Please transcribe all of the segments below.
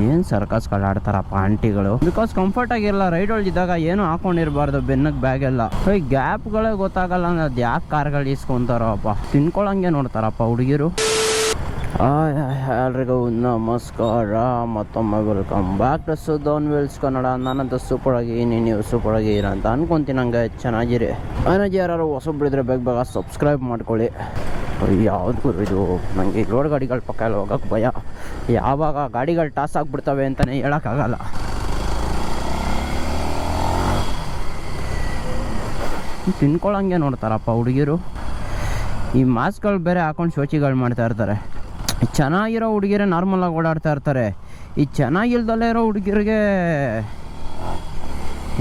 ಏನು ಸರ್ಕಸ್ಗಳು ಆಡ್ತಾರಪ್ಪ ಆಂಟಿಗಳು. Because comfort ಆಗಿರಲ್ಲ. Ride ಒಳಗಿದ್ದಾಗ ಏನು ಹಾಕೊಂಡಿರಬಾರ್ದು ಬೆನ್ನಕ್ಕೆ ಬ್ಯಾಗ್ ಎಲ್ಲ. ಈ ಗ್ಯಾಪ್ಗಳೇ ಗೊತ್ತಾಗಲ್ಲ ಅಂದ್ರೆ ಅದು ಯಾಕೆ ಕಾರ್ಗಳು ಇಸ್ಕೊಂತಾರಪ್ಪ. ತಿನ್ಕೊಳಂಗೆ ನೋಡ್ತಾರಪ್ಪ ಹುಡುಗಿರು. ಎಲ್ರಿಗೂ ನಮಸ್ಕಾರ, ಮತ್ತೊಮ್ಮೆ ವೆಲ್ಕಮ್ ಬ್ಯಾಕ್ ಟು ಸುದೋನ್ ವೀಲ್ಸ್ ಕನ್ನಡ. ನಾನಂತ ಸೂಪರಾಗಿ ನೀವು ಸೂಪರಾಗಿ ಇರ ಅಂತ ಅನ್ಕೊಂತೀನಿ. ನಂಗೆ ಚೆನ್ನಾಗಿರಿ. ಏನಾಗಿ ಯಾರು ಹೊಸೊಬ್ರಿದ್ರೆ ಬೇಗ ಸಬ್ಸ್ಕ್ರೈಬ್ ಮಾಡ್ಕೊಳ್ಳಿ. ಯಾವ್ದು ಇದು, ನನಗೆ ರೋಡ್ ಗಾಡಿಗಳ ಪಕ್ಕ ಎಲ್ಲ ಹೋಗೋಕ್ಕೆ ಭಯ. ಯಾವಾಗ ಗಾಡಿಗಳು ಟಾಸ್ ಆಗಿಬಿಡ್ತವೆ ಅಂತಲೇ ಹೇಳೋಕ್ಕಾಗಲ್ಲ. ತಿನ್ಕೊಳಂಗೆ ನೋಡ್ತಾರಪ್ಪ ಹುಡುಗಿರು. ಈ ಮಾಸ್ಕ್ಗಳು ಬೇರೆ ಹಾಕೊಂಡು ಶೋಚಿಗಳು ಮಾಡ್ತಾ ಇರ್ತಾರೆ. ಚೆನ್ನಾಗಿರೋ ಹುಡುಗಿರೇ ನಾರ್ಮಲಾಗಿ ಓಡಾಡ್ತಾ ಇರ್ತಾರೆ. ಈ ಚೆನ್ನಾಗಿಲ್ದಲ್ಲೇ ಇರೋ ಹುಡುಗಿರಿಗೆ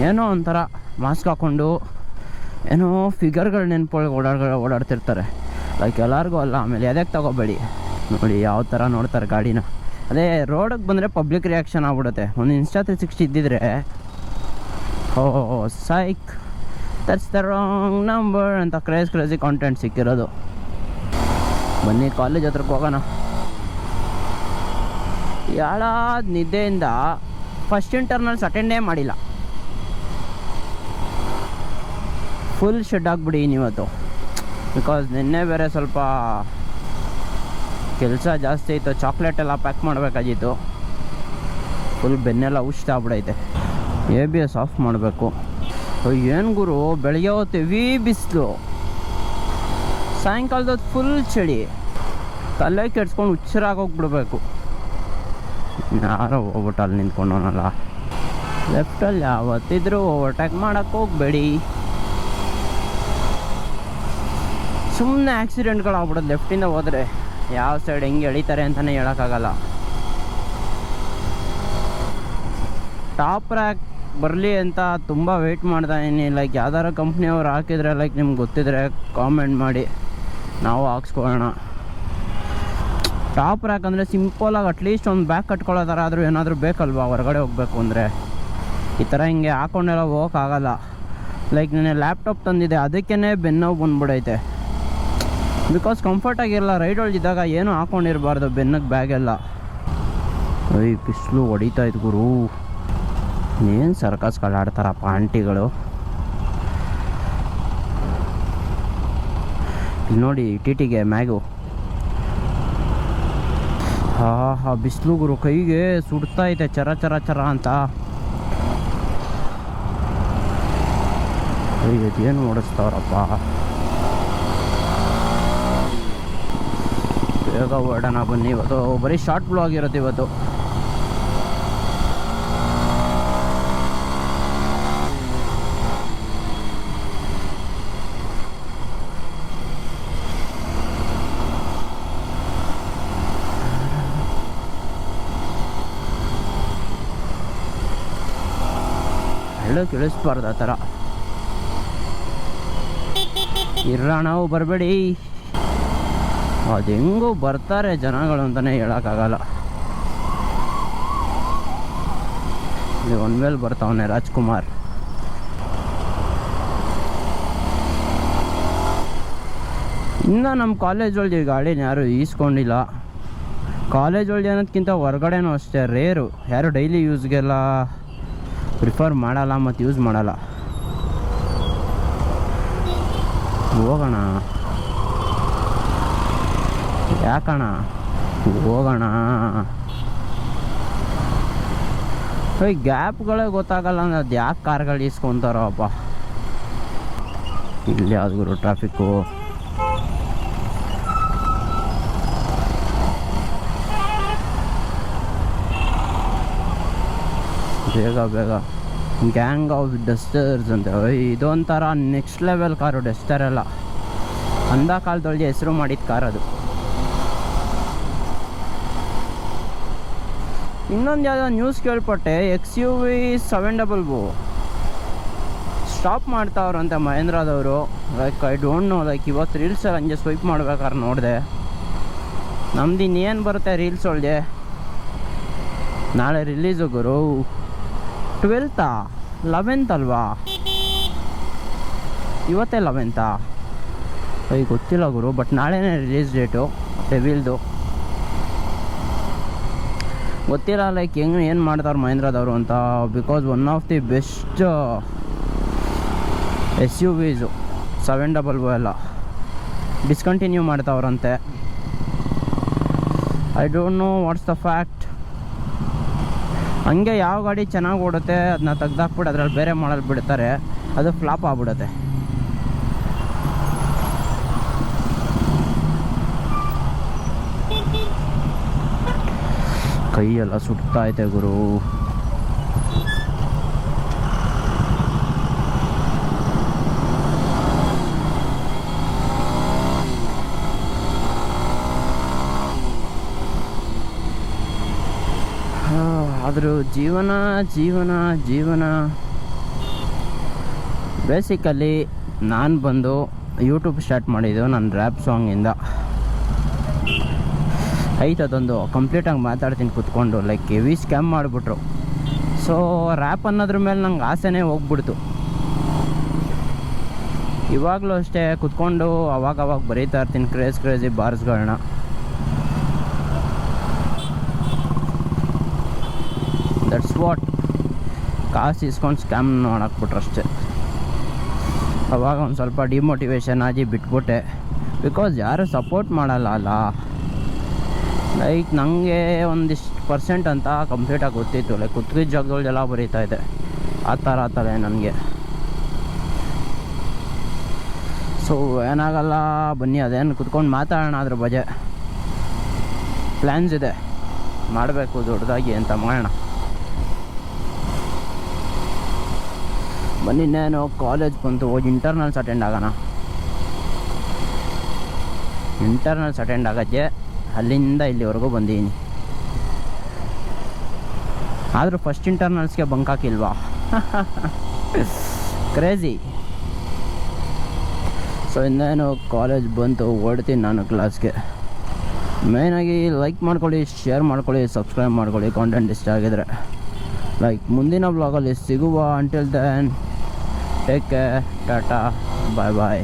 ಏನೋ ಒಂಥರ ಮಾಸ್ಕ್ ಹಾಕ್ಕೊಂಡು ಏನೋ ಫಿಗರ್ಗಳು ನೆನ್ಪೊಳಗೆ ಓಡಾಡ್ತಿರ್ತಾರೆ. ಲೈಕ್ ಎಲ್ಲರಿಗೂ ಅಲ್ಲ. ಆಮೇಲೆ ಎದಕ್ಕೆ ತಗೋಬೇಡಿ ನೋಡಿ ಯಾವ ಥರ ನೋಡ್ತಾರೆ ಗಾಡಿನ. ಅದೇ ರೋಡಿಗೆ ಬಂದರೆ ಪಬ್ಲಿಕ್ ರಿಯಾಕ್ಷನ್ ಆಗ್ಬಿಡುತ್ತೆ. ಒಂದು ಇನ್ಸ್ಟಾ 360 ಇದ್ದಿದ್ರೆ ಸೈಕ್ ದಟ್ಸ್ ದ ರಾಂಗ್ ನಂಬರ್ ಅಂತ ಕ್ರೇಜಿ ಕಾಂಟೆಂಟ್ ಸಿಕ್ಕಿರೋದು. ಬನ್ನಿ ಕಾಲೇಜ್ ಹತ್ರಕ್ಕೆ ಹೋಗೋಣ. ಯಾಳಾದ ನಿದ್ದೆಯಿಂದ ಫಸ್ಟ್ ಇಂಟರ್ನಲ್ಸ್ ಅಟೆಂಡೇ ಮಾಡಿಲ್ಲ. ಫುಲ್ ಶೆಡ್ ಆಗಿಬಿಡಿ ಇವತ್ತು. ಬಿಕಾಸ್ ನಿನ್ನೆ ಬೇರೆ ಸ್ವಲ್ಪ ಕೆಲಸ ಜಾಸ್ತಿ ಇತ್ತು. ಚಾಕ್ಲೇಟ್ ಎಲ್ಲ ಪ್ಯಾಕ್ ಮಾಡಬೇಕಾಗಿತ್ತು. ಫುಲ್ ಬೆನ್ನೆಲ್ಲ ಉಷ್ಟಾಗ್ಬಿಡೈತೆ. ABS ಆಫ್ ಮಾಡಬೇಕು. ಏನು ಗುರು, ಬೆಳಗ್ಗೆ ಹೊತ್ತು ಹೆವಿ ಬಿಸಿಲು, ಸಾಯಂಕಾಲದ ಫುಲ್ ಚಳಿ. ತಲೆ ಕೆಡ್ಸ್ಕೊಂಡು ಹುಚ್ಚರಾಗೋಗ್ಬಿಡ್ಬೇಕು. ಯಾರೋ ಹೋಗ್ಬಿಟ್ಟು ಅಲ್ಲಿ ನಿಂತ್ಕೊಂಡವನಲ್ಲ. ಲೆಫ್ಟಲ್ಲಿ ಯಾವತ್ತಿದ್ರೂ ಓವರ್ಟೇಕ್ ಮಾಡೋಕ್ಕೆ ಹೋಗಬೇಡಿ. ಸುಮ್ಮನೆ ಆಕ್ಸಿಡೆಂಟ್ಗಳಾಗ್ಬಿಡೋದು ಲೆಫ್ಟಿಂದ ಹೋದರೆ. ಯಾವ ಸೈಡ್ ಹೆಂಗೆ ಎಳಿತಾರೆ ಅಂತಲೇ ಹೇಳೋಕ್ಕಾಗಲ್ಲ. ಟಾಪ್ ರ್ಯಾಕ್ ಬರಲಿ ಅಂತ ತುಂಬ ವೆಯ್ಟ್ ಮಾಡ್ತಾಯಿದ್ದೀನಿ. ಲೈಕ್ ಯಾವ್ದಾರು ಕಂಪ್ನಿಯವ್ರು ಹಾಕಿದರೆ ಲೈಕ್ ನಿಮ್ಗೆ ಗೊತ್ತಿದ್ರೆ ಕಾಮೆಂಟ್ ಮಾಡಿ, ನಾವು ಹಾಕ್ಸ್ಕೊಳ್ಳೋಣ. ಟಾಪ್ ರ್ಯಾಕ್ ಅಂದರೆ ಸಿಂಪಲಾಗಿ ಅಟ್ಲೀಸ್ಟ್ ಒಂದು ಬ್ಯಾಗ್ ಕಟ್ಕೊಳ್ಳೋ ಥರ ಆದರೂ ಏನಾದರೂ ಬೇಕಲ್ವಾ ಹೊರಗಡೆ ಹೋಗಬೇಕು ಅಂದರೆ. ಈ ಥರ ಹಿಂಗೆ ಹಾಕ್ಕೊಂಡೆಲ್ಲ ಹೋಗೋಕ್ಕಾಗಲ್ಲ. ಲೈಕ್ ನಾನು ಲ್ಯಾಪ್ಟಾಪ್ ತಂದಿದ್ದೆ, ಅದಕ್ಕೇ ಬೆನ್ನೋವು ಬಂದ್ಬಿಡೈತೆ. ಬಿಕಾಸ್ ಕಂಫರ್ಟ್ ಆಗಿರಲ್ಲ. ರೈಡ್ ಒಳಗಿದ್ದಾಗ ಏನು ಹಾಕ್ಕೊಂಡಿರಬಾರ್ದು ಬೆನ್ನಕ್ಕೆ ಬ್ಯಾಗೆಲ್ಲ. ಬಿಸಿಲು ಹೊಡಿತಾಯಿತ್ತು ಗುರು. ಏನು ಸರ್ಕಸ್ಗಳು ಆಡ್ತಾರಪ್ಪ ಆಂಟಿಗಳು. ಇಲ್ಲಿ ನೋಡಿ ಟಿಟಿಗೆ ಮ್ಯಾಗು. ಬಿಸಿಲು ಗುರು, ಕೈಗೆ ಸುಡ್ತೈತೆ ಚರ ಚರ ಚರ ಅಂತ. ಏನು ಓಡಿಸ್ತಾವ್ರಪ್ಪ. ಬೇಗ ಹೊರಡೋಣ ಬನ್ನಿ. ಇವತ್ತು ಬರೀ ಶಾರ್ಟ್ ಬ್ಲಾಗ್ ಇರುತ್ತೆ ಇವತ್ತು. ಇಳಿಸ್ಬಾರ್ದು ಆ ಥರ. ನಾವು ಬರಬೇಡಿ. ಅದು ಹೆಂಗೂ ಬರ್ತಾರೆ ಜನಗಳು ಅಂತಲೇ ಹೇಳೋಕ್ಕಾಗಲ್ಲ. ಇಲ್ಲಿ ಒನ್ ವೇಲ್ ಬರ್ತಾವನೆ ರಾಜ್ಕುಮಾರ್. ಇನ್ನು ನಮ್ಮ ಕಾಲೇಜ್ ಒಳಗೆ ಗಾಡಿನ ಯಾರು ಈಸ್ಕೊಂಡಿಲ್ಲ. ಕಾಲೇಜ್ ಒಳಗೆ ಅನ್ನೋದಕ್ಕಿಂತ ಹೊರಗಡೆನೂ ಅಷ್ಟೇ ರೇರು. ಯಾರು ಡೈಲಿ ಯೂಸ್ಗೆಲ್ಲ ಪ್ರಿಫರ್ ಮಾಡಲ್ಲ ಮತ್ತು ಯೂಸ್ ಮಾಡಲ್ಲ. ಹೋಗೋಣ ಯಾಕಣ, ಹೋಗೋಣ. ಈ ಗ್ಯಾಪ್ಗಳೇ ಗೊತ್ತಾಗಲ್ಲ ಅಂದ್ರೆ ಅದು ಯಾಕೆ ಕಾರ್ಗಳು ಇಸ್ಕೊಂತಾರಪ್ಪ. ಇಲ್ಲಿ ಯಾವ್ದು ಟ್ರಾಫಿಕ್ಕು. ಬೇಗ ಗ್ಯಾಂಗ್ ಆಫ್ ಡಸ್ಟರ್ಸ್ ಅಂತ. ಇದೊಂಥರ ನೆಕ್ಸ್ಟ್ ಲೆವೆಲ್ ಕಾರು ಡಸ್ಟರ್ ಎಲ್ಲ. ಅಂದ ಕಾಲದೊಳಗೆ ಹೆಸರು ಮಾಡಿದ ಕಾರ್ ಅದು. ಇನ್ನೊಂದು ಯಾವುದೋ ನ್ಯೂಸ್ ಕೇಳ್ಪಟ್ಟೆ, XUV 700 ಸ್ಟಾಪ್ ಮಾಡ್ತಾವ್ರಂತೆ ಮಹೇಂದ್ರದವರು. Like I don't know. Like ಇವತ್ತು ರೀಲ್ಸಲ್ಲಿ ಹಂಗೆ ಸ್ವೈಪ್ ಮಾಡ್ಬೇಕಾದ್ರೆ ನೋಡಿದೆ. ನಮ್ದು ಇನ್ನೇನು ಬರುತ್ತೆ ರೀಲ್ಸ್ ಒಳಗೆ. ನಾಳೆ ರಿಲೀಸು ಗುರು. 12th 11th ಅಲ್ವಾ? ಇವತ್ತೇ 11th ಗೊತ್ತಿಲ್ಲ ಗುರು. ಬಟ್ ನಾಳೆನೇ ರಿಲೀಸ್ ಡೇಟು ಡೆವಿಲ್ದು. ಗೊತ್ತಿಲ್ಲ ಲೈಕ್ ಏನು ಮಾಡ್ತಾರೆ ಮಹೇಂದ್ರದವರು ಅಂತ. Because one of the best SUVs 700 ಎಲ್ಲ ಡಿಸ್ಕಂಟಿನ್ಯೂ ಮಾಡ್ತಾವ್ರಂತೆ. I don't know what's the fact. ಹಂಗೆ ಯಾವ ಗಾಡಿ ಚೆನ್ನಾಗಿ ಓಡುತ್ತೆ ಅದನ್ನ ತೆಗ್ದಾಕ್ಬಿಟ್ಟು ಅದ್ರಲ್ಲಿ ಬೇರೆ ಮಾಡಲ್ ಬಿಡ್ತಾರೆ, ಅದು ಫ್ಲಾಪ್ ಆಗ್ಬಿಡುತ್ತೆ. ಕೈಯೆಲ್ಲ ಸುಡ್ತಾ ಐತೆ ಗುರು. ಆದರೂ ಜೀವನ ಬೇಸಿಕಲಿ ನಾನು ಬಂದು ಯೂಟ್ಯೂಬ್ ಸ್ಟಾರ್ಟ್ ಮಾಡಿದ್ದು ನನ್ನ ರ್ಯಾಪ್ ಸಾಂಗಿಂದ. ಐತೆ ಅದೊಂದು ಕಂಪ್ಲೀಟಾಗಿ ಮಾತಾಡ್ತೀನಿ ಕೂತ್ಕೊಂಡು. ಲೈಕ್ ಹೆವಿ ಸ್ಕ್ಯಾಮ್ ಮಾಡಿಬಿಟ್ರು. ಸೊ ರ್ಯಾಪ್ ಅನ್ನೋದ್ರ ಮೇಲೆ ನಂಗೆ ಆಸೆನೇ ಹೋಗ್ಬಿಡ್ತು. ಇವಾಗಲೂ ಅಷ್ಟೇ ಕೂತ್ಕೊಂಡು ಅವಾಗ ಬರೀತಾ ಇರ್ತೀನಿ ಕ್ರೇಜಿ ಬಾರ್ಸ್ಗಳನ್ನ. That's what. ಕಾಸು ಇಸ್ಕೊಂಡು ಸ್ಕ್ಯಾಮ್ ಮಾಡಾಕ್ಬಿಟ್ರು ಅಷ್ಟೇ. ಅವಾಗ ಒಂದು ಸ್ವಲ್ಪ ಡಿಮೋಟಿವೇಶನ್ ಆಗಿ ಬಿಟ್ಬಿಟ್ಟೆ. ಬಿಕಾಸ್ ಯಾರು ಸಪೋರ್ಟ್ ಮಾಡಲ್ಲ ಅಲ್ಲ. ಲೈಕ್ ನನಗೆ ಒಂದಿಷ್ಟು ಪರ್ಸೆಂಟ್ ಅಂತ ಕಂಪ್ಲೀಟಾಗಿ ಗೊತ್ತಿತ್ತು. ಲೈಕ್ ಕುತ್ತಿಗೆ ಜಾಗದೊಳಗೆಲ್ಲ ಬರೀತಾ ಇದೆ. ಆ ಥರ ನನಗೆ. ಸೊ ಏನಾಗಲ್ಲ, ಬನ್ನಿ ಅದೇನು ಕುತ್ಕೊಂಡು ಮಾತಾಡೋಣ. ಅದ್ರ ಬಗ್ಗೆ ಪ್ಲ್ಯಾನ್ಸ್ ಇದೆ, ಮಾಡಬೇಕು ದೊಡ್ಡದಾಗಿ ಅಂತ ಮಾಡೋಣ. ಬನ್ನಿ, ನಾನು ಕಾಲೇಜ್ ಬಂತು, ಹೋಗಿ ಇಂಟರ್ನಲ್ಸ್ ಅಟೆಂಡ್ ಆಗೋಣ. ಇಂಟರ್ನಲ್ಸ್ ಅಟೆಂಡ್ ಆಗೋಕ್ಕೆ ಅಲ್ಲಿಂದ ಇಲ್ಲಿವರೆಗೂ ಬಂದಿದ್ದೀನಿ. ಆದರೂ ಫಸ್ಟ್ ಇಂಟರ್ನಲ್ಸ್ಗೆ ಬಂಕ್ ಹಾಕಿಲ್ವಾ? ಕ್ರೇಜಿ. ಸೊ ಇನ್ನೇನು ಕಾಲೇಜ್ ಬಂತು, ಓಡ್ತೀನಿ ನಾನು ಕ್ಲಾಸ್ಗೆ. ಮೇಯ್ನಾಗಿ ಲೈಕ್ ಮಾಡ್ಕೊಳ್ಳಿ, ಶೇರ್ ಮಾಡ್ಕೊಳ್ಳಿ, ಸಬ್ಸ್ಕ್ರೈಬ್ ಮಾಡ್ಕೊಳ್ಳಿ ಕಾಂಟೆಂಟ್ ಇಷ್ಟ ಆಗಿದ್ರೆ. ಲೈಕ್ ಮುಂದಿನ ಬ್ಲಾಗಲ್ಲಿ ಸಿಗುವ. Until then take care, tata, bye ಬಾಯ್.